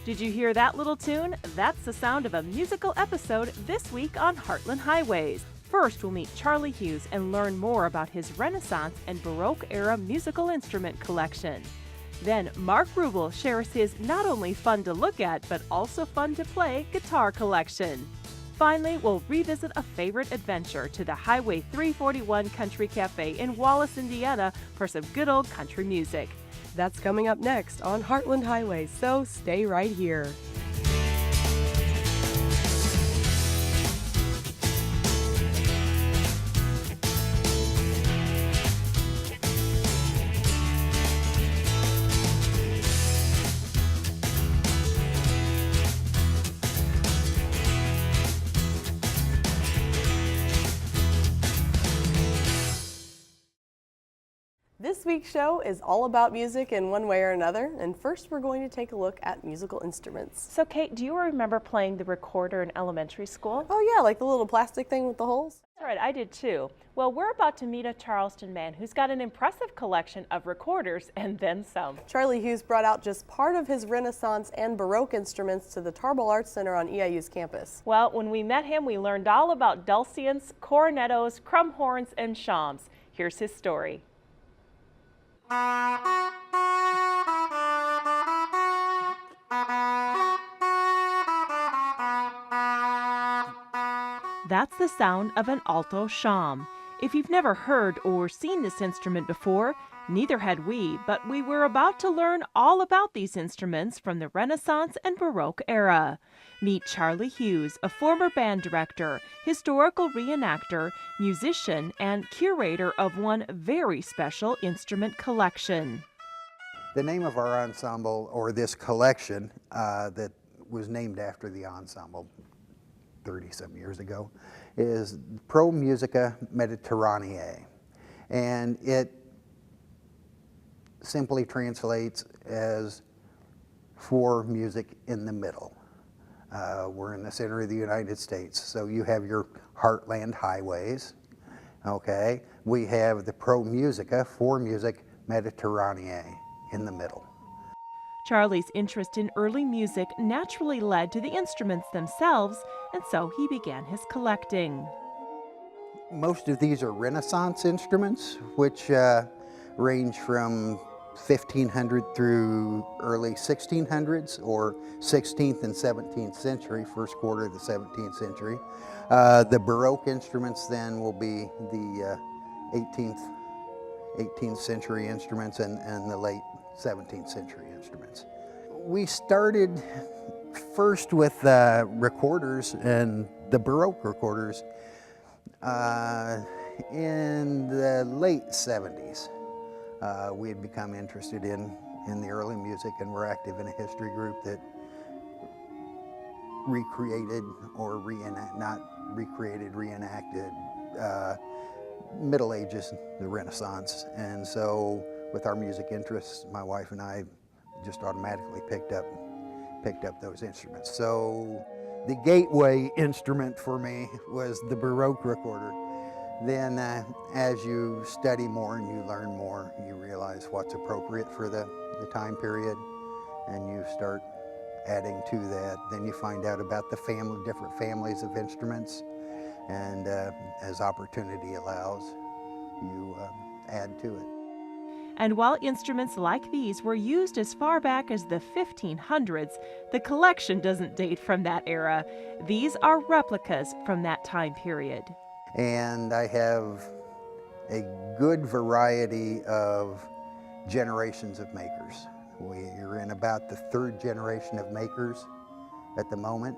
Did you hear that little tune? That's the sound of a musical episode this week on Heartland Highways. First, we'll meet Charlie Hughes and learn more about his Renaissance and Baroque era musical instrument collection. Then, Mark Rubel shares his not only fun to look at, but also fun to play guitar collection. Finally, we'll revisit a favorite adventure to the Highway 341 Country Café in Wallace, Indiana for some good old country music. That's coming up next on Heartland Highways, so stay right here. This week's show is all about music in one way or another, and first we're going to take a look at musical instruments. So, Kate, do you remember playing the recorder in elementary school? Oh yeah, like the little plastic thing with the holes? That's right, I did too. Well, we're about to meet a Charleston man who's got an impressive collection of recorders and then some. Charlie Hughes brought out just part of his Renaissance and Baroque instruments to the Tarbell Arts Center on EIU's campus. Well, when we met him, we learned all about dulcians, cornettos, crumhorns, and shawms. Here's his story. That's the sound of an alto shawm. If you've never heard or seen this instrument before, neither had we, but we were about to learn all about these instruments from the Renaissance and Baroque era. Meet Charlie Hughes, a former band director, historical reenactor, musician, and curator of one very special instrument collection. The name of our ensemble, or this collection, that was named after the ensemble 30-some years ago, is Pro Musica Mediterranea. And it simply translates as for music in the middle. We're in the center of the United States, so you have your Heartland highways, okay? We have the Pro Musica, for music Mediterranea, in the middle. Charlie's interest in early music naturally led to the instruments themselves, and so he began his collecting. Most of these are Renaissance instruments, which range from 1500 through early 1600s, or 16th and 17th century, first quarter of the 17th century. The Baroque instruments then will be the 18th century instruments and the late 17th century instruments. We started first with recorders, and the Baroque recorders in the late 70s. We had become interested in the early music, and were active in a history group that recreated or reenacted Middle Ages, the Renaissance. And so with our music interests, my wife and I just automatically picked up those instruments. So the gateway instrument for me was the Baroque recorder. Then as you study more and you learn more, you realize what's appropriate for the time period, and you start adding to that. Then you find out about the different families of instruments, and as opportunity allows, you add to it. And while instruments like these were used as far back as the 1500s, the collection doesn't date from that era. These are replicas from that time period. And I have a good variety of generations of makers. We're in about the third generation of makers at the moment.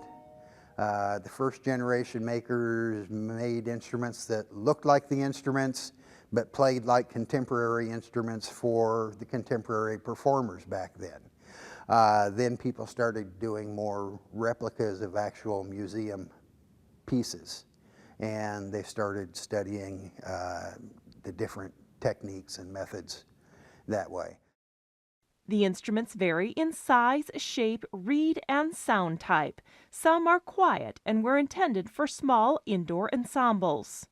The first generation makers made instruments that looked like the instruments, but played like contemporary instruments for the contemporary performers back then. Then people started doing more replicas of actual museum pieces, and they started studying the different techniques and methods that way. The instruments vary in size, shape, reed, and sound type. Some are quiet and were intended for small indoor ensembles.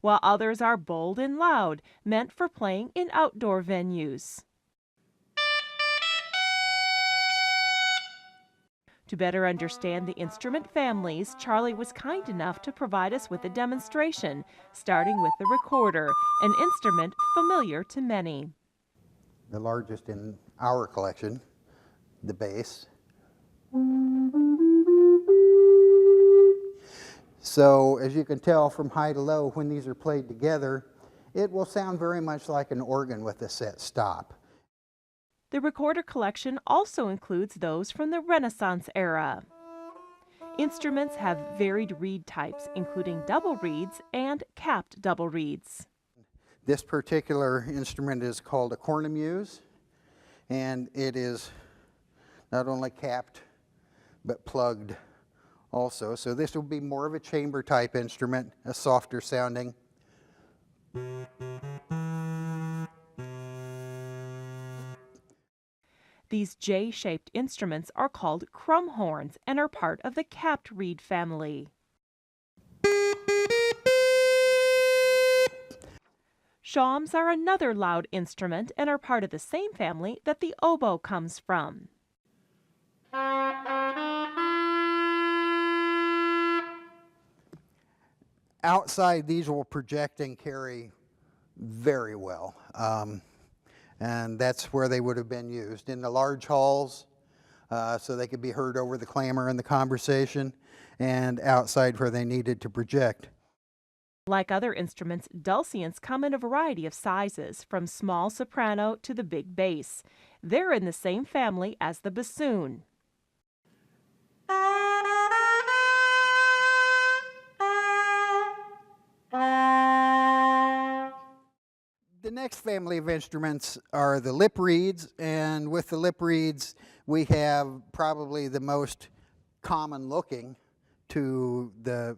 while others are bold and loud, meant for playing in outdoor venues. To better understand the instrument families, Charlie was kind enough to provide us with a demonstration, starting with the recorder, an instrument familiar to many. The largest in our collection, the bass. So as you can tell from high to low, when these are played together, it will sound very much like an organ with a set stop. The recorder collection also includes those from the Renaissance era. Instruments have varied reed types, including double reeds and capped double reeds. This particular instrument is called a cornemuse, and it is not only capped but plugged also. So this will be more of a chamber type instrument, a softer sounding. These J-shaped instruments are called crumhorns and are part of the capped reed family. Shawms are another loud instrument and are part of the same family that the oboe comes from. Outside, these will project and carry very well. And that's where they would have been used, in the large halls, so they could be heard over the clamor and the conversation, and outside where they needed to project. Like other instruments, dulcians come in a variety of sizes, from small soprano to the big bass. They're in the same family as the bassoon. The next family of instruments are the lip reeds, and with the lip reeds we have probably the most common looking to the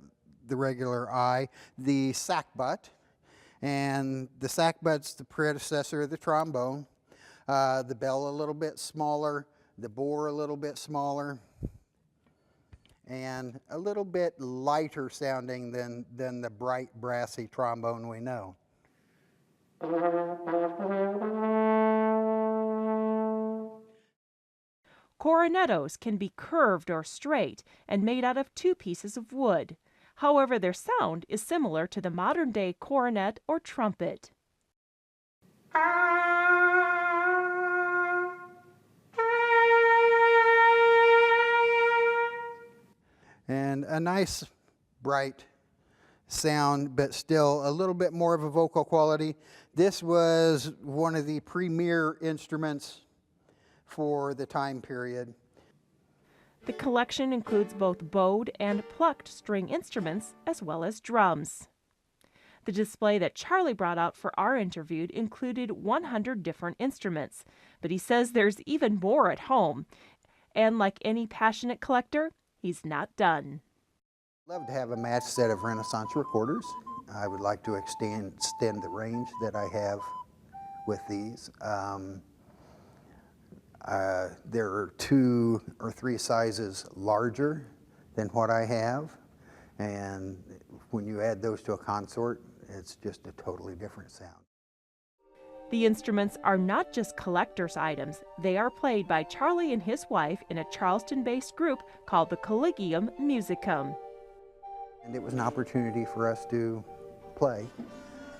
regular eye, the sackbut. And the sackbut's the predecessor of the trombone. The bell a little bit smaller, the bore a little bit smaller, and a little bit lighter sounding than the bright brassy trombone we know. Cornettos can be curved or straight and made out of two pieces of wood. However, their sound is similar to the modern-day cornet or trumpet. And a nice, bright sound, but still a little bit more of a vocal quality. This was one of the premier instruments for the time period. The collection includes both bowed and plucked string instruments, as well as drums. The display that Charlie brought out for our interview included 100 different instruments, but he says there's even more at home. And like any passionate collector, he's not done. I'd love to have a matched set of Renaissance recorders. I would like to extend the range that I have with these. There are 2 or 3 sizes larger than what I have, and when you add those to a consort, it's just a totally different sound. The instruments are not just collector's items. They are played by Charlie and his wife in a Charleston-based group called the Collegium Musicum. And it was an opportunity for us to play,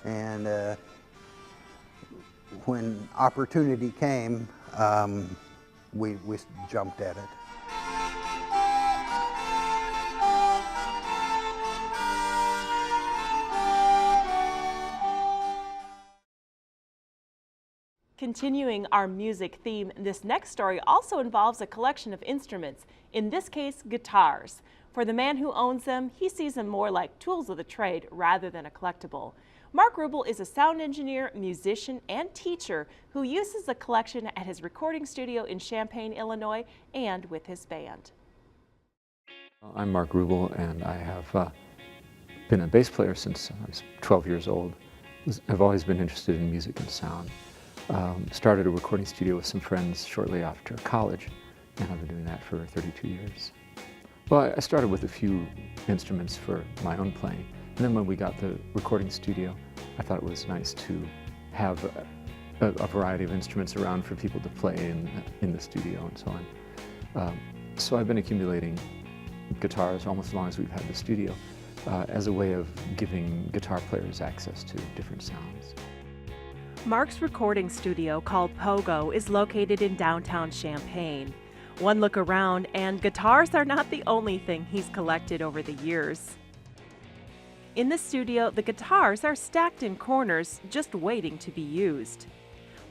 and when opportunity came, we jumped at it. Continuing our music theme, this next story also involves a collection of instruments, in this case guitars. For the man who owns them, he sees them more like tools of the trade rather than a collectible. Mark Rubel is a sound engineer, musician, and teacher who uses the collection at his recording studio in Champaign, Illinois, and with his band. I'm Mark Rubel, and I have been a bass player since I was 12 years old. I've always been interested in music and sound. Started a recording studio with some friends shortly after college, and I've been doing that for 32 years. Well, I started with a few instruments for my own playing, And then when we got the recording studio, I thought it was nice to have a variety of instruments around for people to play in the studio and so on. So I've been accumulating guitars almost as long as we've had the studio as a way of giving guitar players access to different sounds. Mark's recording studio, called Pogo, is located in downtown Champaign. One look around, and guitars are not the only thing he's collected over the years. In the studio, the guitars are stacked in corners, just waiting to be used.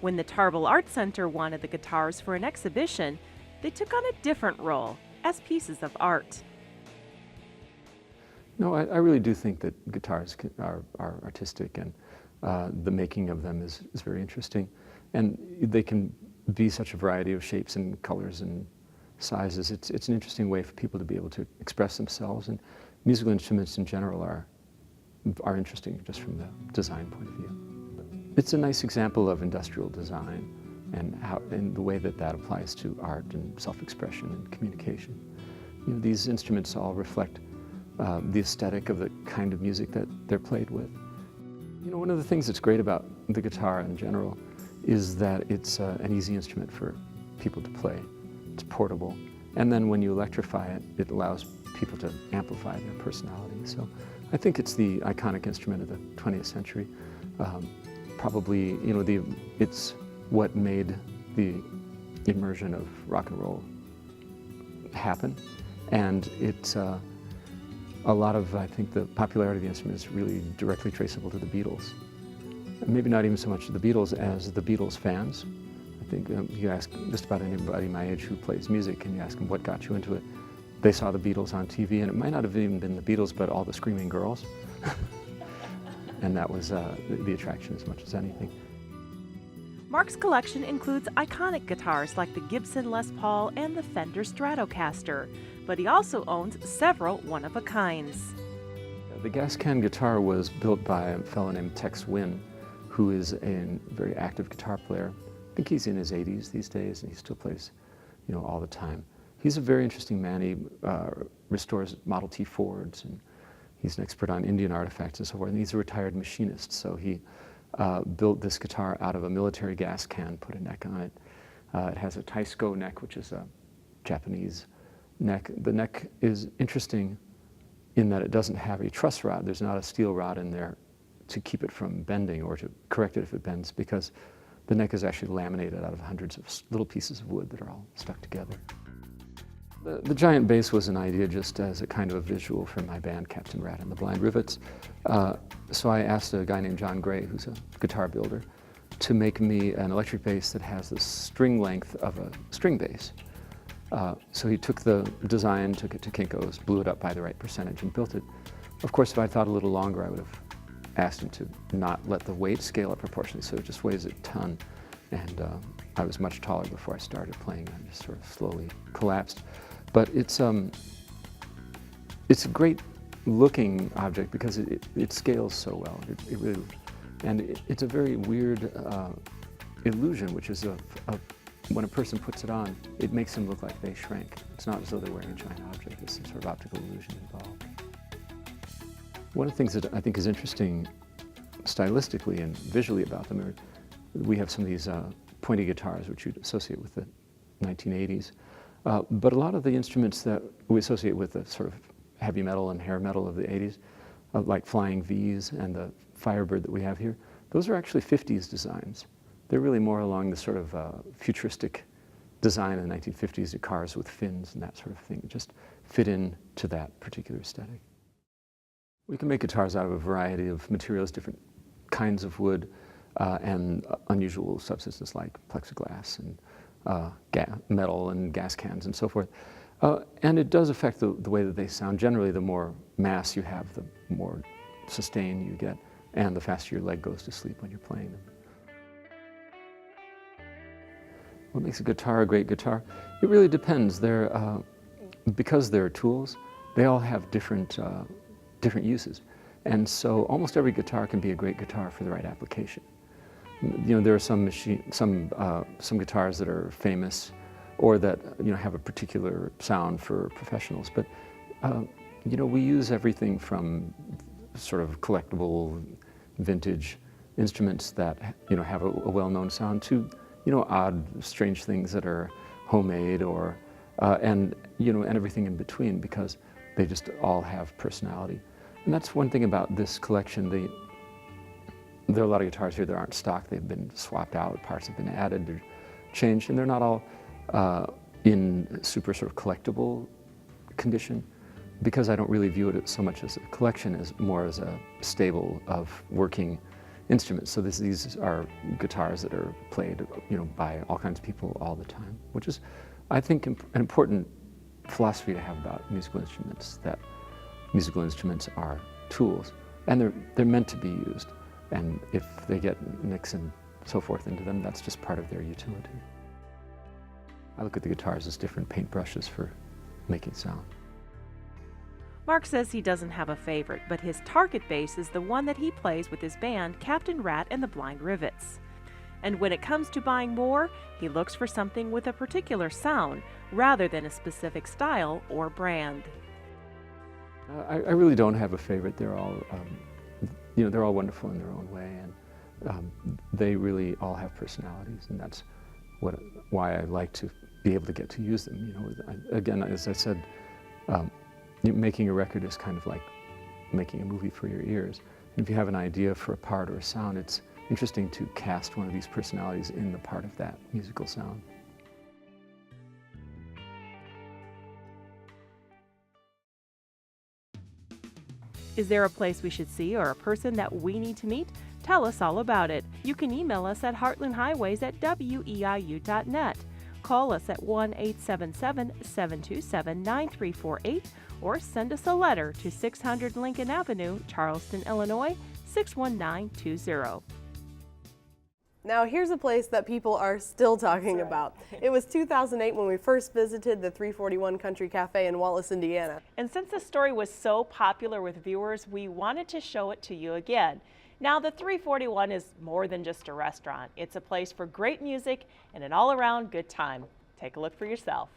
When the Tarbell Art Center wanted the guitars for an exhibition, they took on a different role, as pieces of art. No, I really do think that guitars are artistic, and the making of them is very interesting. And they can be such a variety of shapes and colors and sizes. It's an interesting way for people to be able to express themselves, and musical instruments in general are interesting just from the design point of view. It's a nice example of industrial design and the way that applies to art and self-expression and communication. You know, these instruments all reflect the aesthetic of the kind of music that they're played with. You know, one of the things that's great about the guitar in general is that it's an easy instrument for people to play. It's portable, and then when you electrify it, it allows people to amplify their personality. So I think it's the iconic instrument of the 20th century. Probably, you know, it's what made the immersion of rock and roll happen, and it's a lot of, I think, the popularity of the instrument is really directly traceable to the Beatles. Maybe not even so much to the Beatles as the Beatles fans. I think you ask just about anybody my age who plays music, and you ask them what got you into it. They saw the Beatles on TV, and it might not have even been the Beatles, but all the screaming girls. And that was the attraction as much as anything. Mark's collection includes iconic guitars like the Gibson Les Paul and the Fender Stratocaster, but he also owns several one-of-a-kinds. The gas can guitar was built by a fellow named Tex Wynn, who is a very active guitar player. I think he's in his 80s these days, and he still plays, you know, all the time. He's a very interesting man. He restores Model T Fords, and he's an expert on Indian artifacts and so forth. And he's a retired machinist, so he built this guitar out of a military gas can, put a neck on it. It has a Taisco neck, which is a Japanese neck. The neck is interesting in that it doesn't have a truss rod. There's not a steel rod in there to keep it from bending or to correct it if it bends, because the neck is actually laminated out of hundreds of little pieces of wood that are all stuck together. The giant bass was an idea just as a kind of a visual for my band, Captain Rat and the Blind Rivets. So I asked a guy named John Gray, who's a guitar builder, to make me an electric bass that has the string length of a string bass. So he took the design, took it to Kinko's, blew it up by the right percentage, and built it. Of course, if I thought a little longer, I would have asked him to not let the weight scale up proportionally, so it just weighs a ton. And I was much taller before I started playing. I just sort of slowly collapsed. But it's a great looking object because it scales so well. It really, and it's a very weird illusion, which is when a person puts it on, it makes them look like they shrank. It's not as though they're wearing a giant object. There's some sort of optical illusion involved. One of the things that I think is interesting stylistically and visually about them are we have some of these pointy guitars, which you'd associate with the 1980s. But a lot of the instruments that we associate with the sort of heavy metal and hair metal of the 80s, like Flying V's and the Firebird that we have here, those are actually 50s designs. They're really more along the sort of futuristic design in the 1950s, the cars with fins and that sort of thing. It just fit into that particular aesthetic. We can make guitars out of a variety of materials, different kinds of wood, and unusual substances like plexiglass and metal and gas cans and so forth. And it does affect the way that they sound. Generally, the more mass you have, the more sustain you get, and the faster your leg goes to sleep when you're playing them. What makes a guitar a great guitar? It really depends. Because they're tools, they all have different uses. And so almost every guitar can be a great guitar for the right application. You know, there are some guitars that are famous or that, you know, have a particular sound for professionals. But, you know, we use everything from sort of collectible vintage instruments that have a well-known sound to odd, strange things that are homemade or and everything in between, because they just all have personality. And that's one thing about this collection. There are a lot of guitars here that aren't stock. They've been swapped out, parts have been added or changed, and they're not all in super sort of collectible condition, because I don't really view it so much as a collection as more as a stable of working instruments. So these are guitars that are played by all kinds of people all the time, which is, I think, an important philosophy to have about musical instruments, that musical instruments are tools, and they're meant to be used. And if they get nicks and so forth into them, that's just part of their utility. I look at the guitars as different paintbrushes for making sound. Mark says he doesn't have a favorite, but his target bass is the one that he plays with his band, Captain Rat and the Blind Rivets. And when it comes to buying more, he looks for something with a particular sound, rather than a specific style or brand. I really don't have a favorite. They're all, they're all wonderful in their own way, and they really all have personalities, and that's why I like to be able to get to use them. Again, as I said, making a record is kind of like making a movie for your ears. And if you have an idea for a part or a sound, it's interesting to cast one of these personalities in the part of that musical sound. Is there a place we should see or a person that we need to meet? Tell us all about it. You can email us at heartlandhighways@weiu.net. Call us at 1-877-727-9348 or send us a letter to 600 Lincoln Avenue, Charleston, Illinois, 61920. Now here's a place that people are still talking about. It was 2008 when we first visited the 341 Country Cafe in Wallace, Indiana. And since the story was so popular with viewers, we wanted to show it to you again. Now, the 341 is more than just a restaurant. It's a place for great music and an all-around good time. Take a look for yourself.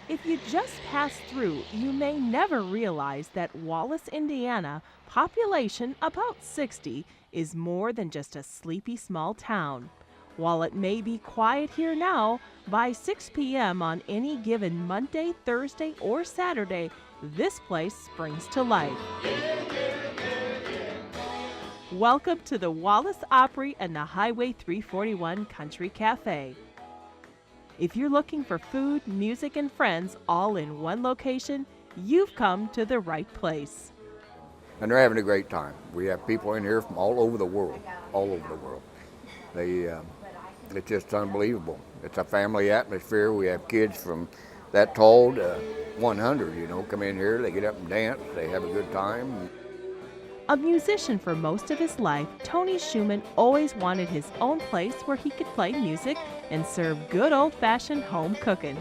If you just pass through, you may never realize that Wallace, Indiana, population about 60, is more than just a sleepy small town. While it may be quiet here now, by 6 p.m. on any given Monday, Thursday, or Saturday, this place springs to life. Welcome to the Wallace Opry and the Highway 341 Country Cafe. If you're looking for food, music, and friends all in one location, you've come to the right place. And they're having a great time. We have people in here from all over the world, all over the world. It's just unbelievable. It's a family atmosphere. We have kids from that tall to 100, come in here, they get up and dance, they have a good time. A musician for most of his life, Tony Schumann always wanted his own place where he could play music and serve good old-fashioned home cooking.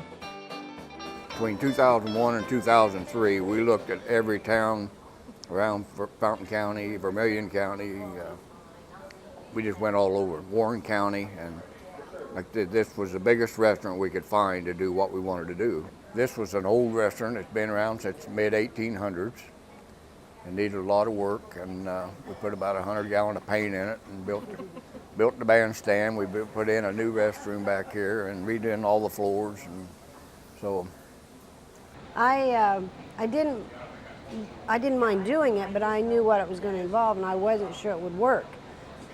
Between 2001 and 2003, we looked at every town around Fountain County, Vermilion County. We just went all over, Warren County, and this was the biggest restaurant we could find to do what we wanted to do. This was an old restaurant. It's been around since the mid-1800s. It needed a lot of work, and we put about 100 gallons of paint in it and built the bandstand. We put in a new restroom back here and redid all the floors, and so. I didn't mind doing it, but I knew what it was going to involve, and I wasn't sure it would work.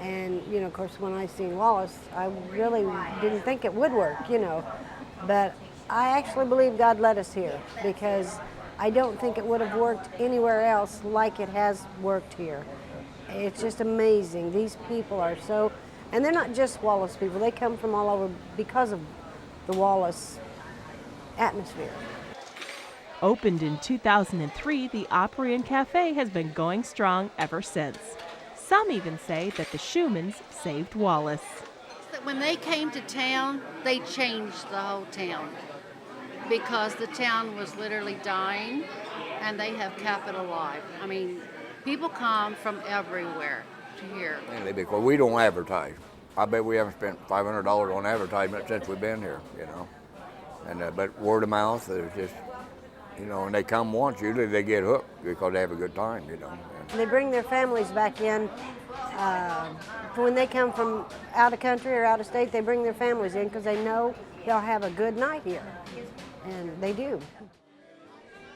And of course, when I seen Wallace, I really didn't think it would work, But I actually believe God led us here, because I don't think it would have worked anywhere else like it has worked here. It's just amazing. These people are so, and they're not just Wallace people. They come from all over because of the Wallace atmosphere. Opened in 2003, the Opry and Café has been going strong ever since. Some even say that the Schumanns saved Wallace. When they came to town, they changed the whole town, because the town was literally dying, and they have kept it alive. I mean, people come from everywhere to here. Because we don't advertise. I bet we haven't spent $500 on advertisement since we've been here, And but word of mouth is just you know, and they come once, usually they get hooked because they have a good time, you know. They bring their families back in. When they come from out of country or out of state, they bring their families in because they know they'll have a good night here, and they do.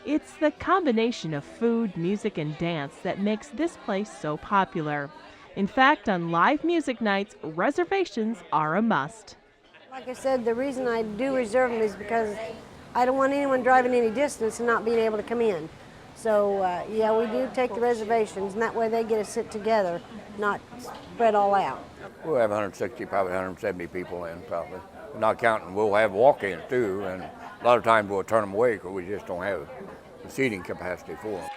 It's the combination of food, music, and dance that makes this place so popular. In fact, on live music nights, reservations are a must. Like I said, the reason I do reserve them is because I don't want anyone driving any distance and not being able to come in. So, yeah, we do take the reservations, and that way they get to sit together, not spread all out. We'll have 160, probably 170 people in, probably. Not counting, we'll have walk-ins too, and a lot of times we'll turn them away because we just don't have the seating capacity for them.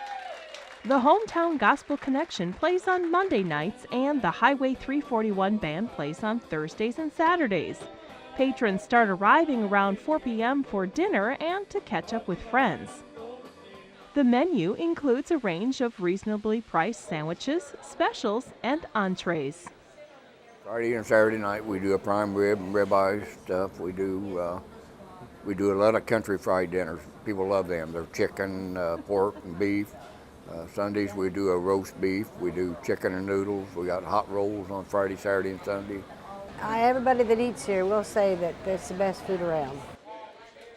The Hometown Gospel Connection plays on Monday nights, and the Highway 341 Band plays on Thursdays and Saturdays. Patrons start arriving around 4 p.m. for dinner and to catch up with friends. The menu includes a range of reasonably priced sandwiches, specials, and entrees. Friday and Saturday night we do a prime rib and ribeye stuff. We do a lot of country fried dinners. People love them. They're chicken, pork, and beef. Sundays we do a roast beef. We do chicken and noodles. We got hot rolls on Friday, Saturday, and Sunday. Everybody that eats here will say that it's the best food around.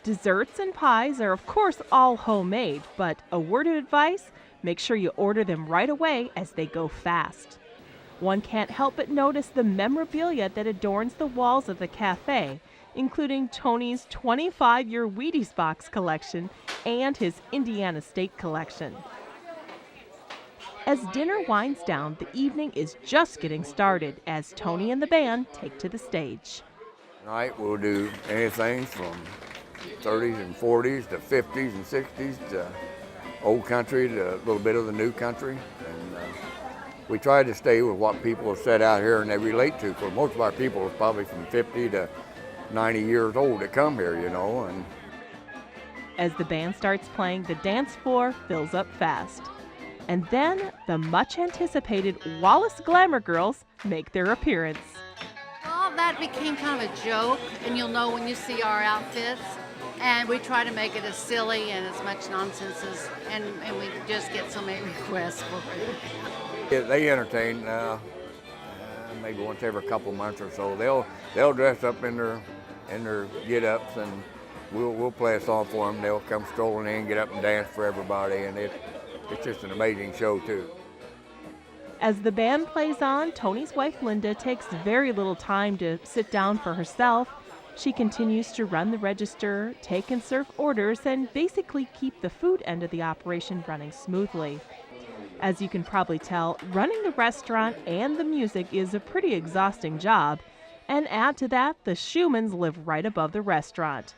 Desserts and pies are of course all homemade, but a word of advice, make sure you order them right away as they go fast. One can't help but notice the memorabilia that adorns the walls of the cafe, including Tony's 25-year Wheaties box collection and his Indiana State collection. As dinner winds down, the evening is just getting started as Tony and the band take to the stage. Tonight we'll do anything from 30s and 40s to 50s and 60s to old country to a little bit of the new country. And we try to stay with what people have said out here and they relate to, because most of our people are probably from 50 to 90 years old that come here, you know. And as the band starts playing, the dance floor fills up fast. And then the much anticipated Wallace Glamour Girls make their appearance. Well, that became kind of a joke, and you'll know when you see our outfits. And we try to make it as silly and as much nonsense as, and we just get so many requests for it. yeah, they entertain maybe once every couple months or so. They'll dress up in their get-ups, and we'll play a song for them. They'll come strolling in, get up and dance for everybody, and it's just an amazing show too. As the band plays on, Tony's wife Linda takes very little time to sit down for herself. She continues to run the register, take and serve orders, and basically keep the food end of the operation running smoothly. As you can probably tell, running the restaurant and the music is a pretty exhausting job. And add to that, the Schumans live right above the restaurant.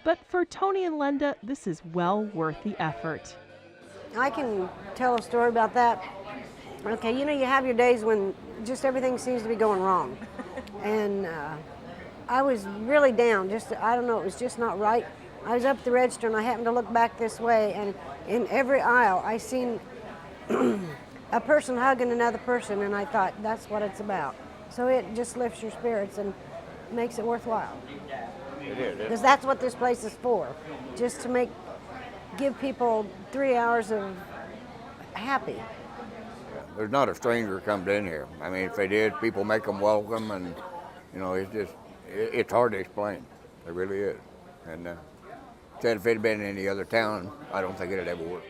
But for Tony and Linda, this is well worth the effort. I can tell a story about that. Okay, you know, you have your days when just everything seems to be going wrong. And I was really down, I don't know, it was just not right. I was up at the register and I happened to look back this way, and in every aisle I seen a person hugging another person, and I thought, that's what it's about. So it just lifts your spirits and makes it worthwhile. It is. Because that's what this place is for, just to give people 3 hours of happy. There's not a stranger comes in here. I mean, if they did, people make them welcome, and you know, it's hard to explain. It really is. And said if it had been in any other town, I don't think it'd ever work.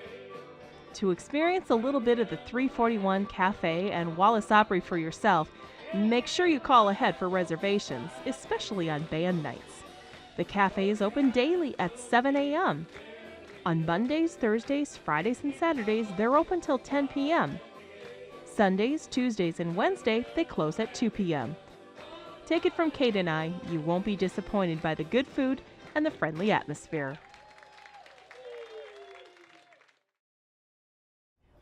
To experience a little bit of the 341 Café and Wallace Opry for yourself, make sure you call ahead for reservations, especially on band nights. The cafe is open daily at 7 a.m. On Mondays, Thursdays, Fridays, and Saturdays, they're open till 10 p.m. Sundays, Tuesdays, and Wednesday, they close at 2 p.m. Take it from Kate and I, you won't be disappointed by the good food and the friendly atmosphere.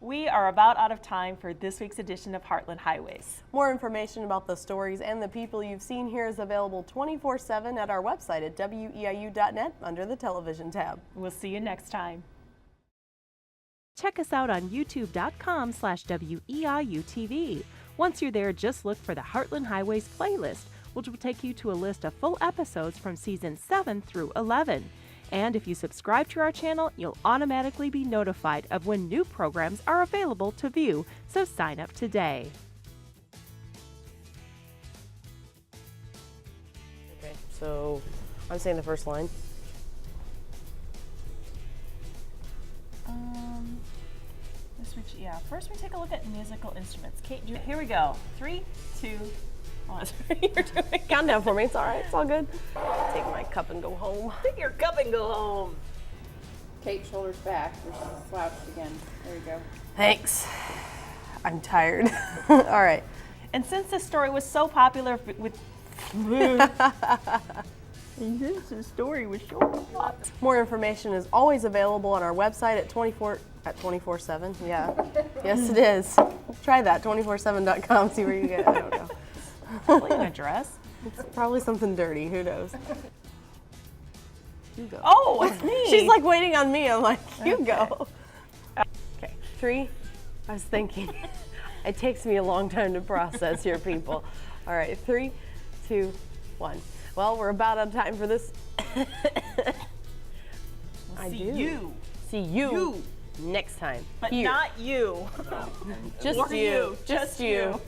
We are about out of time for this week's edition of Heartland Highways. More information about the stories and the people you've seen here is available 24/7 at our website at weiu.net under the television tab. We'll see you next time. Check us out on youtube.com/WEIUTV. Once you're there, just look for the Heartland Highways playlist, which will take you to a list of full episodes from season 7 through 11. And if you subscribe to our channel, you'll automatically be notified of when new programs are available to view, so sign up today. Okay, so I'm saying the first line. First we take a look at musical instruments. Kate, here we go. 3, 2, 1. You're doing Countdown for me. It's all right. It's all good. Take my cup and go home. Take your cup and go home. Kate, shoulders back. You're slouched again. There you go. Thanks. I'm tired. All right. And since this story was so popular with this story was short. More information is always available on our website at 24/7. Yeah. Yes, it is. Try that, 247.com. See where you get. I don't know. Probably an address. It's probably something dirty. Who knows? You go. Oh, it's me. She's like waiting on me. I'm like, you go. Okay. 3. I was thinking. It takes me a long time to process here, people. All right. 3, 2, 1. Well, we're about out of time for this. See you next time. But here. not you. Just Or you. Just you.